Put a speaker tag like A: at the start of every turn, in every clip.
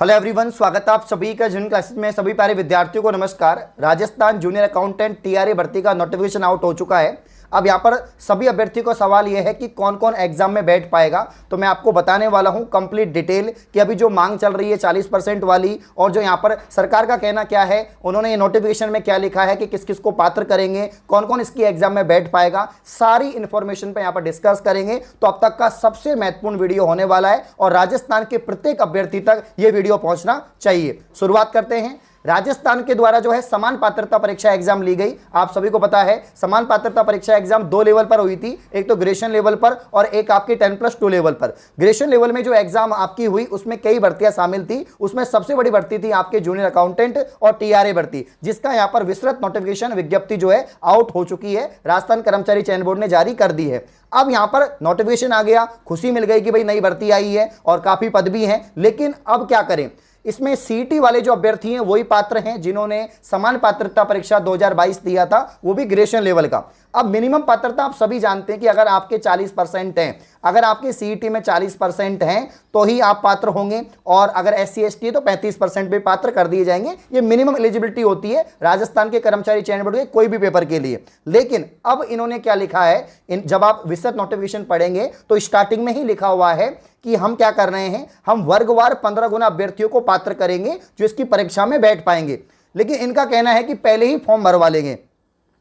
A: Hello everyone, स्वागत है आप सभी का जूनियर क्लासेस में। सभी प्यारे विद्यार्थियों को नमस्कार। राजस्थान जूनियर अकाउंटेंट टीआरए भर्ती का नोटिफिकेशन आउट हो चुका है। अब यहाँ पर सभी अभ्यर्थियों का सवाल यह है कि कौन कौन एग्जाम में बैठ पाएगा। तो मैं आपको बताने वाला हूँ कंप्लीट डिटेल कि अभी जो मांग चल रही है 40% वाली, और जो यहाँ पर सरकार का कहना क्या है, उन्होंने ये नोटिफिकेशन में क्या लिखा है कि किस किस को पात्र करेंगे, कौन कौन इसकी एग्जाम में बैठ पाएगा, सारी इंफॉर्मेशन पर यहाँ पर डिस्कस करेंगे। तो अब तक का सबसे महत्वपूर्ण वीडियो होने वाला है और राजस्थान के प्रत्येक अभ्यर्थी तक ये वीडियो पहुंचना चाहिए। शुरुआत करते हैं। राजस्थान के द्वारा जो है समान पात्रता परीक्षा एग्जाम ली गई। आप सभी को पता है समान पात्रता परीक्षा एग्जाम दो लेवल पर हुई थी, एक तो ग्रेजुएशन लेवल पर और एक आपके 10+2 लेवल पर। ग्रेजुएशन लेवल में जो एग्जाम आपकी हुई उसमें कई भर्तियां शामिल थी। उसमें सबसे बड़ी भर्ती थी आपके जूनियर अकाउंटेंट और टीआरए भर्ती, जिसका यहां पर विस्तृत नोटिफिकेशन विज्ञप्ति जो है आउट हो चुकी है, राजस्थान कर्मचारी चयन बोर्ड ने जारी कर दी है। अब यहां पर नोटिफिकेशन आ गया, खुशी मिल गई कि भाई नई भर्ती आई है और काफी पद भी हैं। लेकिन अब क्या करें, इसमें सीईटी वाले जो अभ्यर्थी हैं वही पात्र हैं जिन्होंने समान पात्रता परीक्षा 2022 दिया था, वो भी ग्रेजुएशन लेवल का। अब मिनिमम पात्रता आप सभी जानते हैं कि अगर आपके 40% हैं, अगर आपके सीईटी में 40% हैं तो ही आप पात्र होंगे, और अगर SC ST है तो 35% भी पात्र कर दिए जाएंगे। ये मिनिमम एलिजिबिलिटी होती है राजस्थान के कर्मचारी चयन बोर्ड के कोई भी पेपर के लिए। लेकिन अब इन्होंने क्या लिखा है, जब आप विस्तृत नोटिफिकेशन पढ़ेंगे तो स्टार्टिंग में ही लिखा हुआ है कि हम क्या कर रहे हैं, हम वर्गवार 15 गुना अभ्यर्थियों को पात्र करेंगे जो इसकी परीक्षा में बैठ पाएंगे। लेकिन इनका कहना है कि पहले ही फॉर्म भरवा लेंगे।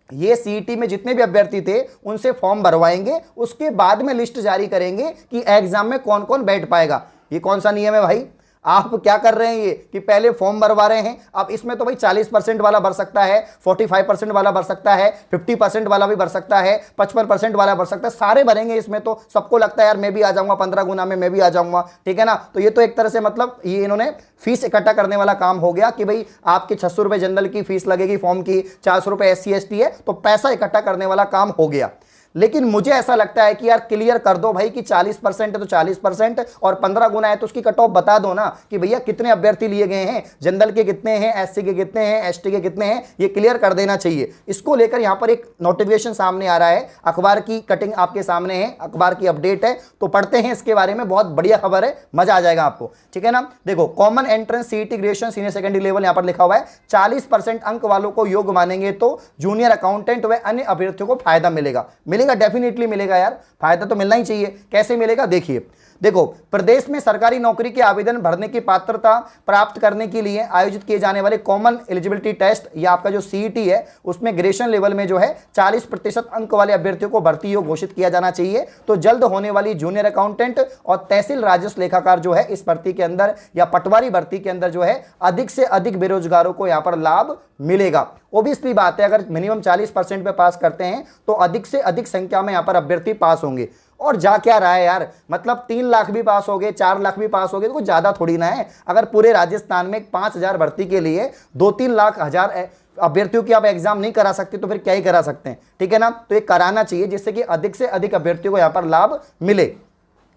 A: ये सीईटी में जितने भी अभ्यर्थी थे उनसे फॉर्म भरवाएंगे, उसके बाद में लिस्ट जारी करेंगे कि एग्जाम में कौन कौन बैठ पाएगा। ये कौन सा नियम है भाई? आप क्या कर रहे हैं ये कि पहले फॉर्म भरवा रहे हैं। अब इसमें तो भाई 40% वाला भर सकता है, 45% वाला भर सकता है, 50% वाला भी भर सकता है, 55% वाला भर सकता है, सारे भरेंगे। इसमें तो सबको लगता है यार मैं भी आ जाऊंगा 15 गुना में, मैं भी आ जाऊंगा, ठीक है ना। तो ये तो एक तरह से मतलब ये इन्होंने फीस इकट्ठा करने वाला काम हो गया कि भाई आपके 600 रुपये जनरल की फीस लगेगी फॉर्म की, 400 रुपये SC ST है, तो पैसा इकट्ठा करने वाला काम हो गया। लेकिन मुझे ऐसा लगता है कि यार क्लियर कर दो भाई कि 40% है तो 40% और 15 गुना है तो उसकी कट ऑफ बता दो ना कि भैया कितने अभ्यर्थी लिए गए हैं, जनरल के कितने हैं, SC के कितने हैं, ST के कितने हैं, ये क्लियर कर देना चाहिए। इसको लेकर यहाँ पर एक नोटिफिकेशन सामने आ रहा है, अखबार की कटिंग आपके सामने है, अखबार की अपडेट है, तो पढ़ते हैं इसके बारे में। बहुत बढ़िया खबर है, मजा आ जाएगा आपको, ठीक है ना। देखो, common entrance CET graduation senior secondary level यहाँ पर लिखा हुआ है 40% अंक वालों को योग्य मानेंगे तो जूनियर अकाउंटेंट व अन्य अभ्यर्थियों को फायदा मिलेगा। डेफिनेटली मिलेगा यार, फायदा तो मिलना ही चाहिए। कैसे मिलेगा देखिए, देखो, प्रदेश में सरकारी नौकरी के आवेदन भरने की पात्रता प्राप्त करने के लिए आयोजित किए जाने वाले कॉमन एलिजिबिलिटी टेस्ट, या आपका जो सीईटी है, उसमें ग्रेजुएशन लेवल में जो है 40% अंक वाले अभ्यर्थियों को भर्ती योग्य घोषित किया जाना चाहिए। तो जल्द होने वाली जूनियर अकाउंटेंट और तहसील राजस्व लेखाकार जो है इस भर्ती के अंदर या पटवारी भर्ती के अंदर जो है अधिक से अधिक बेरोजगारों को यहाँ पर लाभ मिलेगा। ओबियसली बात है, अगर मिनिमम 40% पे पास करते हैं तो अधिक से अधिक संख्या में यहाँ पर अभ्यर्थी पास होंगे। और जा क्या रहा है यार, मतलब 3 लाख भी पास हो गए, 4 लाख भी पास हो गए तो कुछ ज़्यादा थोड़ी ना है। अगर पूरे राजस्थान में 5,000 भर्ती के लिए 2-3 लाख हजार अभ्यर्थियों की आप एग्जाम नहीं करा सकते तो फिर क्या ही करा सकते हैं, ठीक है ना। तो ये कराना चाहिए जिससे कि अधिक से अधिक अभ्यर्थियों को यहाँ पर लाभ मिले।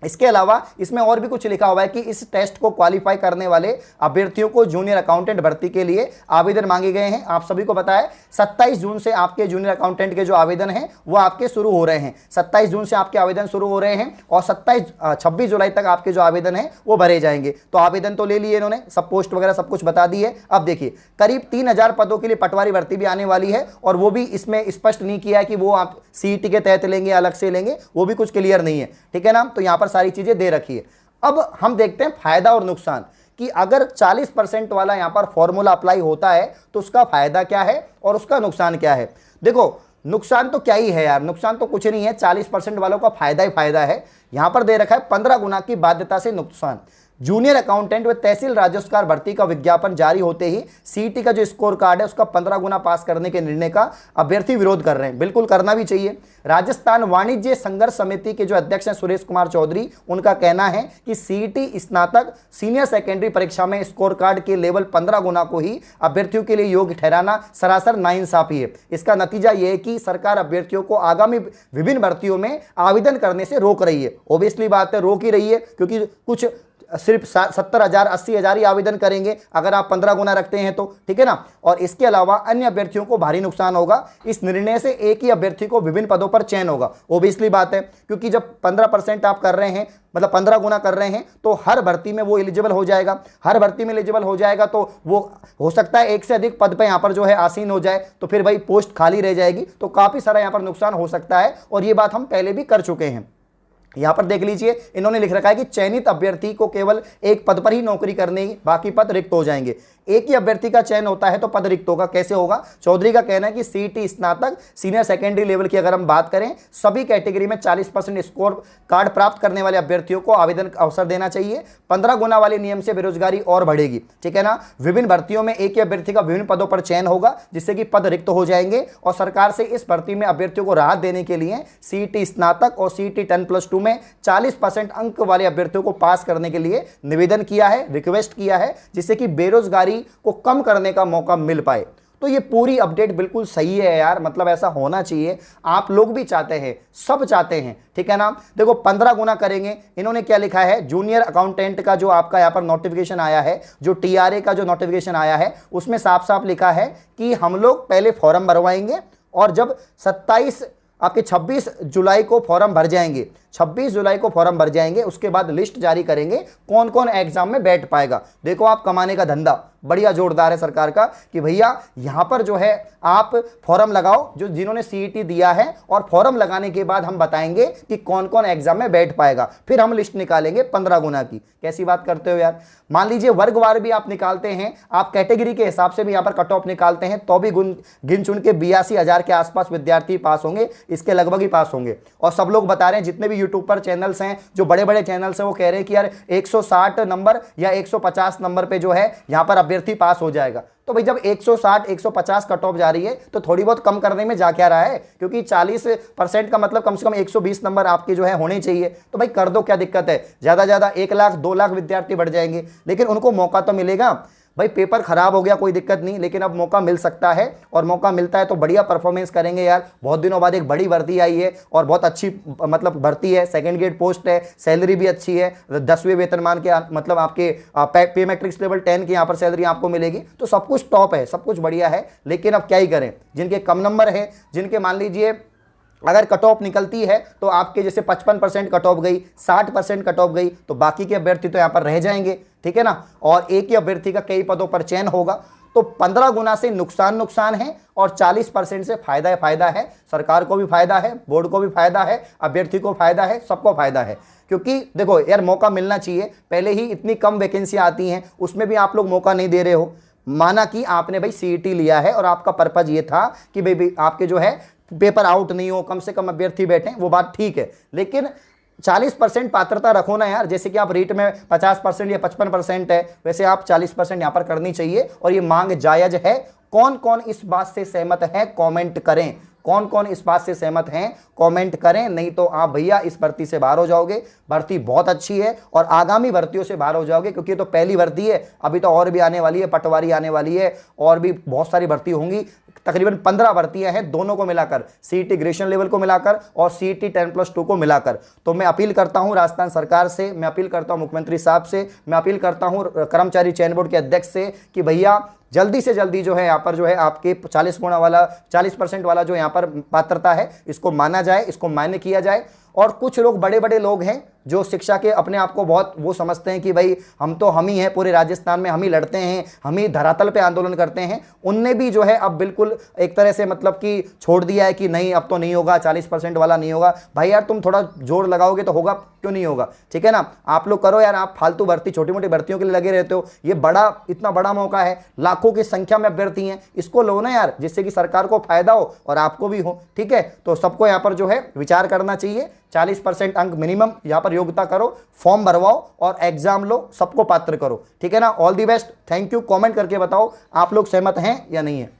A: इसके अलावा इसमें और भी कुछ लिखा हुआ है कि इस टेस्ट को क्वालिफाई करने वाले अभ्यर्थियों को जूनियर अकाउंटेंट भर्ती के लिए आवेदन मांगे गए हैं। आप सभी को पता है 27 जून से आपके जूनियर अकाउंटेंट के जो आवेदन हैं वो आपके शुरू हो रहे हैं। 27 जून से आपके आवेदन शुरू हो रहे हैं और 26 जुलाई तक आपके जो आवेदन हैं वो भरे जाएंगे। तो आवेदन तो ले लिए इन्होंने, सब पोस्ट वगैरह सब कुछ बता दी है। अब देखिए, करीब 3000 पदों के लिए पटवारी भर्ती भी आने वाली है, और वो भी इसमें स्पष्ट नहीं किया है कि वो आप सीईटी के तहत लेंगे या अलग से लेंगे, वो भी कुछ क्लियर नहीं है, ठीक है ना। तो यहाँ पर सारी चीजें दे रखी है। अब हम देखते हैं फायदा और नुकसान कि अगर 40% वाला यहां पर फॉर्मूला अप्लाई होता है तो उसका फायदा क्या है और उसका नुकसान क्या है। देखो, नुकसान तो क्या ही है यार, नुकसान तो कुछ नहीं है, 40% वालों का फायदा ही फायदा है। यहां पर दे रखा है 15 गुना की बाध्यता से नुकसान। जूनियर अकाउंटेंट व तहसील राजस्वकार भर्ती का विज्ञापन जारी होते ही सीईटी का जो स्कोर कार्ड है उसका 15 गुना पास करने के निर्णय का अभ्यर्थी विरोध कर रहे हैं। बिल्कुल करना भी चाहिए। राजस्थान वाणिज्य संघर्ष समिति के जो अध्यक्ष हैं सुरेश कुमार चौधरी, उनका कहना है कि सीईटी स्नातक सीनियर सेकेंडरी परीक्षा में स्कोर कार्ड के लेवल 15 गुना को ही अभ्यर्थियों के लिए योग्य ठहराना सरासर नाइंसाफी है। इसका नतीजा यह है कि सरकार अभ्यर्थियों को आगामी विभिन्न भर्तियों में आवेदन करने से रोक रही है। ओबियसली बात है, रोक ही रही है, क्योंकि कुछ सिर्फ 70,000 80,000 ही आवेदन करेंगे अगर आप 15 गुना रखते हैं तो, ठीक है ना। और इसके अलावा अन्य अभ्यर्थियों को भारी नुकसान होगा। इस निर्णय से एक ही अभ्यर्थी को विभिन्न पदों पर चयन होगा। ओबियसली बात है, क्योंकि जब 15% आप कर रहे हैं, मतलब 15 गुना कर रहे हैं, तो हर भर्ती में वो एलिजिबल हो जाएगा। हर भर्ती में एलिजिबल हो जाएगा तो वो हो सकता है एक से अधिक पद पे यहाँ पर जो है आसीन हो जाए, तो फिर भाई पोस्ट खाली रह जाएगी, तो काफी सारा यहाँ पर नुकसान हो सकता है। और ये बात हम पहले भी कर चुके हैं। यहां पर देख लीजिए, इन्होंने लिख रखा है कि चयनित अभ्यर्थी को केवल एक पद पर ही नौकरी करनी, बाकी पद रिक्त हो जाएंगे। एक ही अभ्यर्थी का चयन होता है तो पद रिक्त होगा, कैसे होगा? चौधरी का कहना है कि सीईटी स्नातक सीनियर सेकेंडरी लेवल की अगर हम बात करें, सभी कैटेगरी में 40% स्कोर कार्ड प्राप्त करने वाले अभ्यर्थियों को आवेदन अवसर देना चाहिए। 15 गुना वाले नियम से बेरोजगारी और बढ़ेगी, ठीक है ना। विभिन्न भर्तियों में एक ही अभ्यर्थी का विभिन्न पदों पर चयन होगा, जिससे कि पद रिक्त हो जाएंगे। और सरकार से इस भर्ती में अभ्यर्थियों को राहत देने के लिए सीईटी स्नातक और सीईटी 10+2 में 40% अंक वाले अभ्यर्थियों को पास करने के लिए निवेदन किया है, रिक्वेस्ट किया है, जिससे कि बेरोजगारी को कम करने का मौका मिल पाए। तो ये पूरी अपडेट बिल्कुल सही है यार, मतलब ऐसा होना चाहिए। आप लोग भी चाहते हैं, सब चाहते हैं, ठीक है ना। देखो 15 गुना करेंगे। इन्होंने क्या लिखा है, जूनियर अकाउंटेंट का जो आपका यहाँ पर नोटिफिकेशन आया है, जो टीआरए का जो नोटिफिकेशन आया है, उसमें साफ साफ लिखा है कि हम लोग पहले फॉर्म भरवाएंगे और जब 26 जुलाई को फॉर्म भर जाएंगे, 26 जुलाई को फॉर्म भर जाएंगे, उसके बाद लिस्ट जारी करेंगे कौन कौन एग्जाम में बैठ पाएगा। देखो आप कमाने का धंधा बढ़िया जोरदार है सरकार का कि भैया यहां पर जो है आप फॉर्म लगाओ, जो जिन्होंने सीईटी दिया है, और फॉर्म लगाने के बाद हम बताएंगे कि कौन कौन एग्जाम में बैठ पाएगा, फिर हम लिस्ट निकालेंगे 15 गुना की। कैसी बात करते हो यार। मान लीजिए वर्गवार भी आप निकालते हैं, आप कैटेगरी के हिसाब से भी यहां पर कट ऑफ निकालते हैं, तो भी गिन चुन के 82,000 के आसपास विद्यार्थी पास होंगे, इसके लगभग ही पास होंगे। और सब लोग बता रहे हैं, जितने भी यूट्यूब पर चैनल्स हैं, जो बड़े बड़े चैनल्स हैं, वो कह रहे हैं कि यार 160 नंबर या 150 नंबर पे जो है यहां पर अभ्यर्थी पास हो जाएगा। तो भाई जब 160 150 कट ऑफ जा रही है, तो थोड़ी बहुत कम करने में जा क्या रहा है, क्योंकि 40% का मतलब कम से कम 120 नंबर आपके जो है होने चाहिए। तो भाई कर दो, क्या दिक्कत है। ज्यादा ज्यादा 1 लाख 2 लाख विद्यार्थी बढ़ जाएंगे, लेकिन उनको मौका तो मिलेगा। भाई पेपर खराब हो गया कोई दिक्कत नहीं, लेकिन अब मौका मिल सकता है, और मौका मिलता है तो बढ़िया परफॉर्मेंस करेंगे यार। बहुत दिनों बाद एक बड़ी भर्ती आई है और बहुत अच्छी मतलब भर्ती है, सेकंड ग्रेड पोस्ट है, सैलरी भी अच्छी है, 10वें वेतनमान के मतलब आपके पे मैट्रिक्स लेवल 10 की यहाँ पर सैलरी आपको मिलेगी। तो सब कुछ टॉप है, सब कुछ बढ़िया है। लेकिन अब क्या ही करें, जिनके कम नंबर है, जिनके मान लीजिए अगर कट ऑफ निकलती है तो आपके जैसे 55% कट ऑफ गई, 60% कट ऑफ गई, तो बाकी के अभ्यर्थी तो यहाँ पर रह जाएंगे, ठीक है ना। और एक ही अभ्यर्थी का कई पदों पर चयन होगा। तो 15 गुना से नुकसान है और 40% से फायदा है। सरकार को भी फायदा है, बोर्ड को भी फायदा है, अभ्यर्थी को फायदा है, सबको फायदा है। क्योंकि देखो यार, मौका मिलना चाहिए। पहले ही इतनी कम वैकेंसियां आती हैं, उसमें भी आप लोग मौका नहीं दे रहे हो। माना कि आपने भाई सीईटी लिया है और आपका पर्पज ये था कि भाई आपके जो है पेपर आउट नहीं हो, कम से कम अभ्यर्थी बैठे, वो बात ठीक है। लेकिन 40% पात्रता रखो ना यार। जैसे कि आप रीट में 50% या 55% है, वैसे आप 40% यहाँ पर करनी चाहिए, और ये मांग जायज है। कौन कौन इस बात से सहमत है, कमेंट करें। कौन कौन इस बात से सहमत हैं, कमेंट करें। नहीं तो आप भैया इस भर्ती से बाहर हो जाओगे। भर्ती बहुत अच्छी है और आगामी भर्तियों से बाहर हो जाओगे, क्योंकि ये तो पहली भर्ती है, अभी तो और भी आने वाली है, पटवारी आने वाली है, और भी बहुत सारी भर्ती होंगी। तकरीबन 15 भर्तियां हैं, दोनों को मिलाकर, सीईटी ग्रेजुएशन लेवल को मिलाकर और सीईटी 10+2 को मिलाकर। तो मैं अपील करता हूं राजस्थान सरकार से, मैं अपील करता हूं मुख्यमंत्री साहब से, मैं अपील करता हूं कर्मचारी चयन बोर्ड के अध्यक्ष से कि भैया जल्दी से जल्दी जो है यहाँ पर जो है आपके 40% वाला जो यहाँ पर पात्रता है, इसको माना जाए, इसको मान्य किया जाए। और कुछ लोग बड़े बड़े लोग हैं जो शिक्षा के अपने आप को बहुत वो समझते हैं कि भाई हम ही हैं पूरे राजस्थान में, हम ही लड़ते हैं, हम ही धरातल पे आंदोलन करते हैं। उनने भी जो है अब बिल्कुल एक तरह से मतलब कि छोड़ दिया है कि नहीं अब तो नहीं होगा, 40% वाला नहीं होगा। भाई यार तुम थोड़ा जोर लगाओगे तो होगा, क्यों नहीं होगा, ठीक है ना। आप लोग करो यार, आप फालतू भर्ती छोटी मोटी भर्तियों के लिए लगे रहते हो। ये इतना बड़ा मौका है, लाखों की संख्या में अभ्यर्थी हैं, इसको लो ना यार, जिससे कि सरकार को फायदा हो और आपको भी हो, ठीक है। तो सबको यहाँ पर जो है विचार करना चाहिए। 40% अंक मिनिमम यहाँ पर योग्यता करो, फॉर्म भरवाओ और एग्जाम लो, सबको पात्र करो, ठीक है ना। All the best, thank you. Comment करके बताओ आप लोग सहमत हैं या नहीं है।